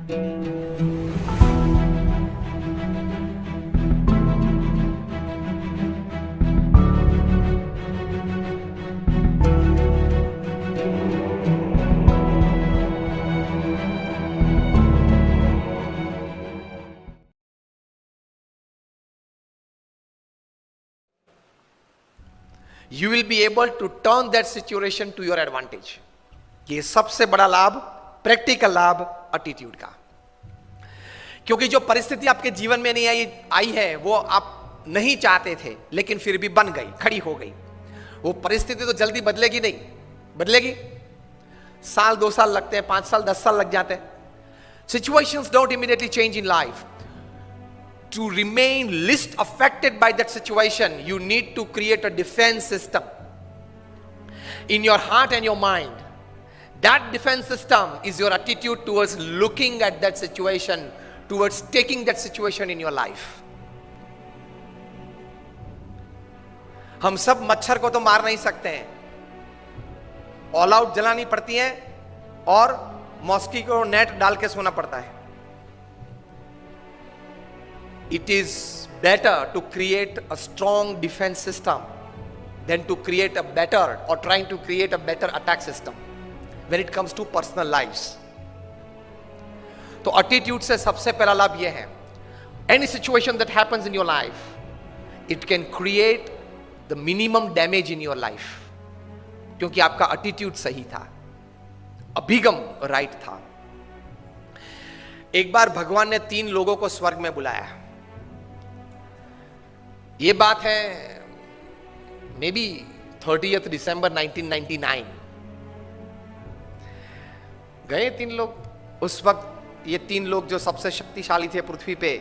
You will be able to turn that situation to your advantage. ये सबसे बड़ा लाभ, प्रैक्टिकल लाभ एटीट्यूड का। क्योंकि जो परिस्थिति आपके जीवन में नहीं आई है वो आप नहीं चाहते थे, लेकिन फिर भी बन गई, खड़ी हो गई। वो परिस्थिति तो जल्दी बदलेगी नहीं, बदलेगी साल 2 साल लगते हैं, 5 साल 10 साल लग जाते हैं। Situations don't immediately change in life. To remain least affected by that situation, you need to create a defense system in your heart and your mind. That defense system is your attitude towards looking at that situation, towards taking that situation in your life. हम सब मच्छर को तो मार नहीं सकते हैं, all out जलानी पड़ती है और मॉस्किटो नेट डाल के सोना पड़ता है। It is better to create a strong defense system than to create a better or trying to create a better attack system when it comes to personal lives. तो attitude से सबसे पहला लाभ यह है, any situation that happens in your life, it can create the minimum damage in your life, क्योंकि आपका attitude सही था, अभिगम राइट था। एक बार भगवान ने 3 लोगों को स्वर्ग में बुलाया। ये बात है मे बी 30 दिसंबर 1999। गए 3 लोग। उस वक्त ये 3 लोग जो सबसे शक्तिशाली थे पृथ्वी पे,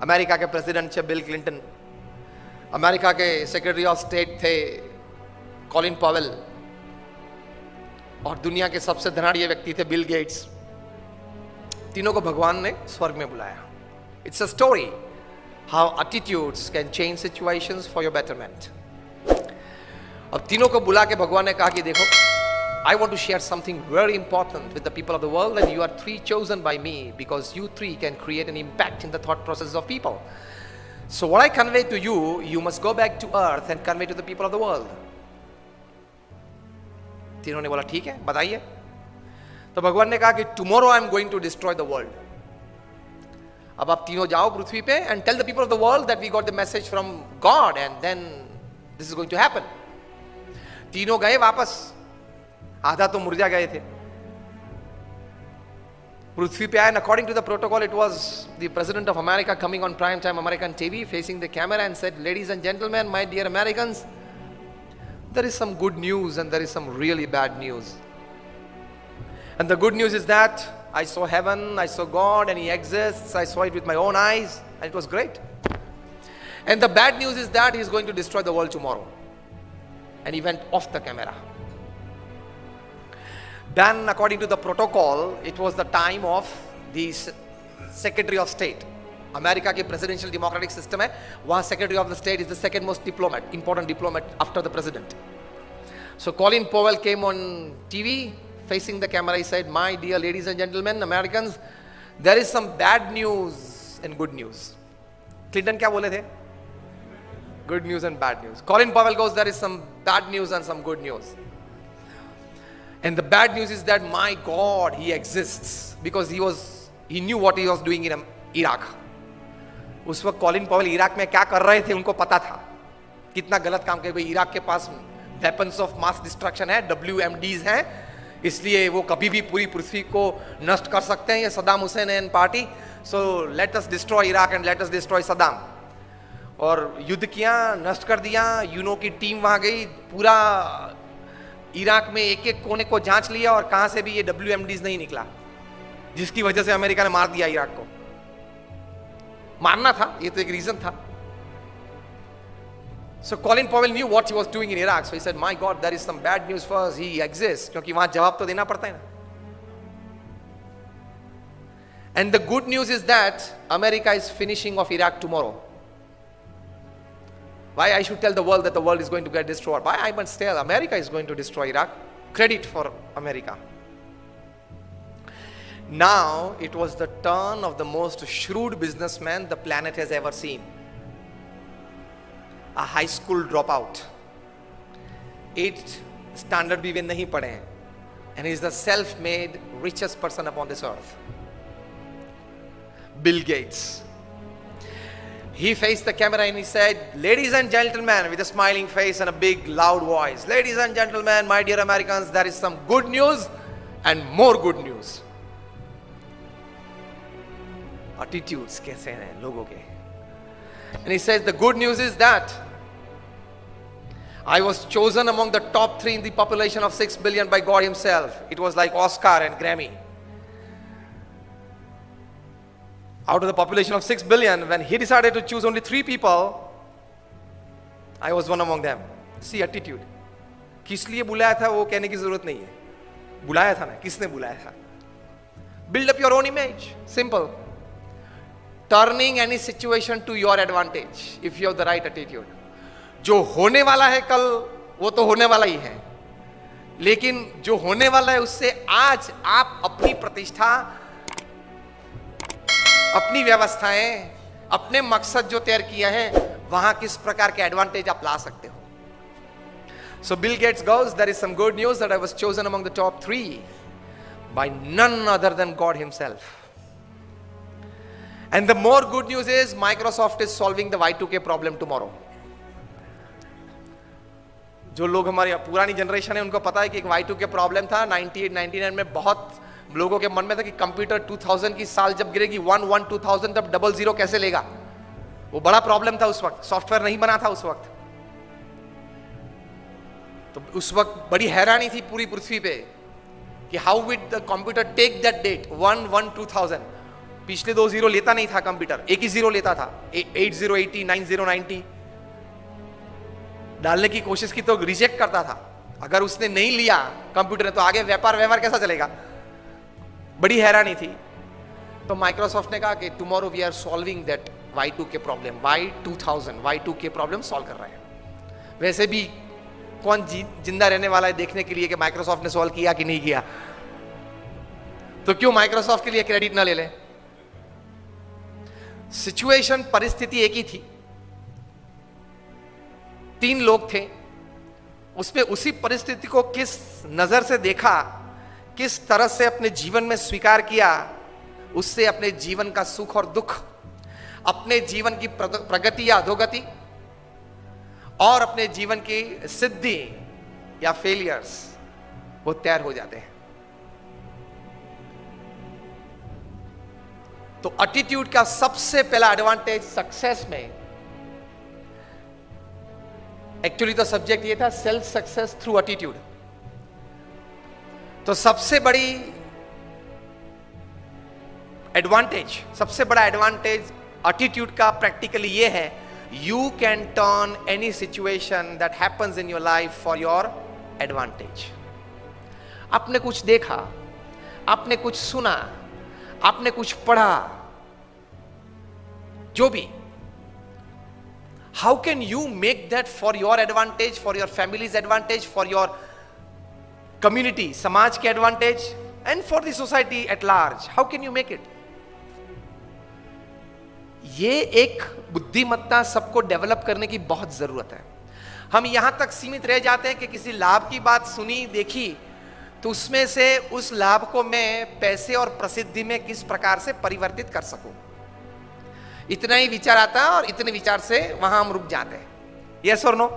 अमेरिका के प्रेसिडेंट थे बिल क्लिंटन, अमेरिका के सेक्रेटरी ऑफ स्टेट थे कॉलिन पॉवेल, और दुनिया के सबसे धनाढ़ व्यक्ति थे बिल गेट्स। तीनों को भगवान ने स्वर्ग में बुलाया। It's a story how attitudes can change situations for your betterment. अब तीनों को बुला के भगवान ने कहा कि देखो, I want to share something very important with the people of the world, and you are 3 chosen by me because you 3 can create an impact in the thought process of people. So what I convey to you, you must go back to earth and convey to the people of the world. तीनों ने बोला ठीक है, बताइए। तो भगवान ने कहा कि tomorrow I am going to destroy the world. अब आप तीनों जाओ पृथ्वी पे and tell the people of the world that we got the message from God and then this is going to happen. तीनों गए वापस, आधा तो मुरझा गए थे। पृथ्वी पे आए and according to the protocol it was the president of America coming on prime time American TV facing the camera and said, ladies and gentlemen, my dear Americans, there is some good news and there is some really bad news. And the good news is that I saw heaven, I saw God, and He exists. I saw it with my own eyes, and it was great. And the bad news is that He is going to destroy the world tomorrow. And he went off the camera. Then, according to the protocol, it was the time of the Secretary of State. America के presidential democratic system है, वहाँ Secretary of the State is the second most important diplomat after the president. So Colin Powell came on TV, facing the camera. He said, my dear ladies and gentlemen, Americans, there is some bad news and good news. Clinton क्या बोले थे? Good news and bad news. Colin Powell goes, there is some bad news and some good news. And the bad news is that my God, He exists, because he knew what he was doing in Iraq. उस वक्त Colin Powell Iraq में क्या कर रहे थे उनको पता था, कितना गलत काम कर। इराक के पास वेपन्स ऑफ मास डिस्ट्रक्शन है, WMDs हैं, इसलिए वो कभी भी पूरी पृथ्वी को नष्ट कर सकते हैं, ये Saddam Hussain and party. So let us destroy Iraq and let us destroy Saddam. और युद्ध किया, नष्ट कर दिया। यूनो की टीम वहां गई, पूरा इराक में एक एक कोने को जांच लिया और कहां से भी ये WMDs नहीं निकला, जिसकी वजह से अमेरिका ने मार दिया इराक को। मारना था, ये तो एक रीजन था। So Colin Powell knew what he was doing in Iraq. So he said, my God, there is some bad news for us. He exists. क्योंकि वहां जवाब तो देना पड़ता है ना। And the good news is that America is finishing off Iraq tomorrow. Why I should tell the world that the world is going to get destroyed? Why I must tell America is going to destroy Iraq? Credit for America. Now it was the turn of the most shrewd businessman the planet has ever seen. A high school dropout, 8th standard भी वे नहीं पढ़े हैं, and he is the self-made richest person upon this earth. Bill Gates. He faced the camera and he said, "Ladies and gentlemen," with a smiling face and a big loud voice, "Ladies and gentlemen, my dear Americans, there is some good news and more good news." Attitudes कैसे हैं लोगों के? And he says, the good news is that I was chosen among the top 3 in the population of 6 billion by God himself. It was like Oscar and Grammy. Out of the population of 6 billion, when he decided to choose only 3 people, I was one among them. See attitude. किस लिए बुलाया था वो कहने की जरूरत नहीं है. बुलाया था ना, किसने बुलाया था? Build up your own image. Simple. Turning any situation to your advantage if you have the right attitude. जो होने वाला है कल वो तो होने वाला ही है, लेकिन जो होने वाला है उससे आज आप अपनी प्रतिष्ठा, अपनी व्यवस्थाएं, अपने मकसद जो तैयार किए हैं वहां किस प्रकार के एडवांटेज आप ला सकते हो. So Bill Gates goes, there is some good news that I was chosen among the top 3 by none other than God himself. And the more good news is Microsoft is solving the Y2K problem tomorrow. जो लोग हमारी पुरानी generation है उनको पता है कि एक Y2K प्रॉब्लम था 98 99 में. बहुत लोगों के मन में था कि कंप्यूटर 2000 की साल जब गिरेगी 2000 तब 00 कैसे लेगा. वो बड़ा प्रॉब्लम था उस वक्त, सॉफ्टवेयर नहीं बना था उस वक्त. तो उस वक्त बड़ी हैरानी थी पूरी पृथ्वी पे कि how would the computer take that date 1/1/2000. पिछले 2 जीरो लेता नहीं था कंप्यूटर, एक ही जीरो लेता था. 8080 9090 डालने की कोशिश की तो रिजेक्ट करता था. अगर उसने नहीं लिया कंप्यूटर ने तो आगे व्यापार व्यवहार कैसा चलेगा. बड़ी हैरानी थी. तो माइक्रोसॉफ्ट ने कहा कि tomorrow we are solving that Y2K problem. Y2K problem solve कर रहे हैं. वैसे भी कौन जिंदा रहने वाला है देखने के लिए कि माइक्रोसॉफ्ट ने सॉल्व किया कि नहीं किया. तो क्यों माइक्रोसॉफ्ट के लिए क्रेडिट ना ले लें. सिचुएशन, परिस्थिति एक ही थी. 3 लोग थे. उसमें उसी परिस्थिति को किस नजर से देखा, किस तरह से अपने जीवन में स्वीकार किया, उससे अपने जीवन का सुख और दुख, अपने जीवन की प्रगति या अधोगति और अपने जीवन की सिद्धि या फेलियर्स वो तैयार हो जाते हैं. तो एटीट्यूड का सबसे पहला एडवांटेज सक्सेस में, एक्चुअली तो सब्जेक्ट ये था सेल्फ सक्सेस थ्रू एटीट्यूड. तो सबसे बड़ी एडवांटेज, सबसे बड़ा एडवांटेज एटीट्यूड का प्रैक्टिकली ये है, you can turn any situation that happens in your life for your advantage. आपने कुछ देखा, आपने कुछ सुना, आपने कुछ पढ़ा, जो भी, how can you make that for your advantage, for your family's advantage, for your community, समाज के advantage, and for the society at large? How can you make it? ये एक बुद्धिमत्ता सबको डेवलप करने की बहुत जरूरत है. हम यहां तक सीमित रह जाते हैं कि किसी लाभ की बात सुनी, देखी, तो उसमें से उस लाभ को मैं पैसे और प्रसिद्धि में किस प्रकार से परिवर्तित कर सकूं, इतना ही विचार आता है और इतने विचार से वहां हम रुक जाते हैं. यस और नो?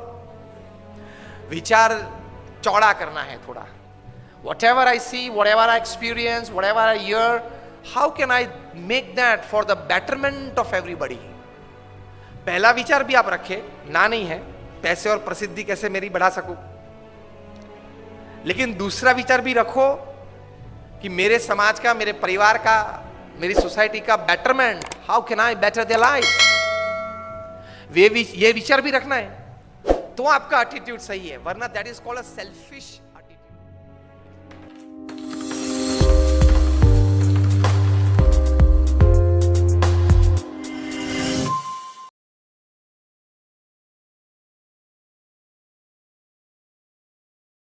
विचार चौड़ा करना है थोड़ा. Whatever I see, whatever I experience, whatever I hear, how can I make that for the betterment of everybody? पहला विचार भी आप रखे, ना नहीं है, पैसे और प्रसिद्धि कैसे मेरी बढ़ा सकूं, लेकिन दूसरा विचार भी रखो कि मेरे समाज का, मेरे परिवार का, मेरी सोसाइटी का betterment, how can I better their life. ये विचार भी रखना है तो आपका एटीट्यूड सही है. वरना that is called a selfish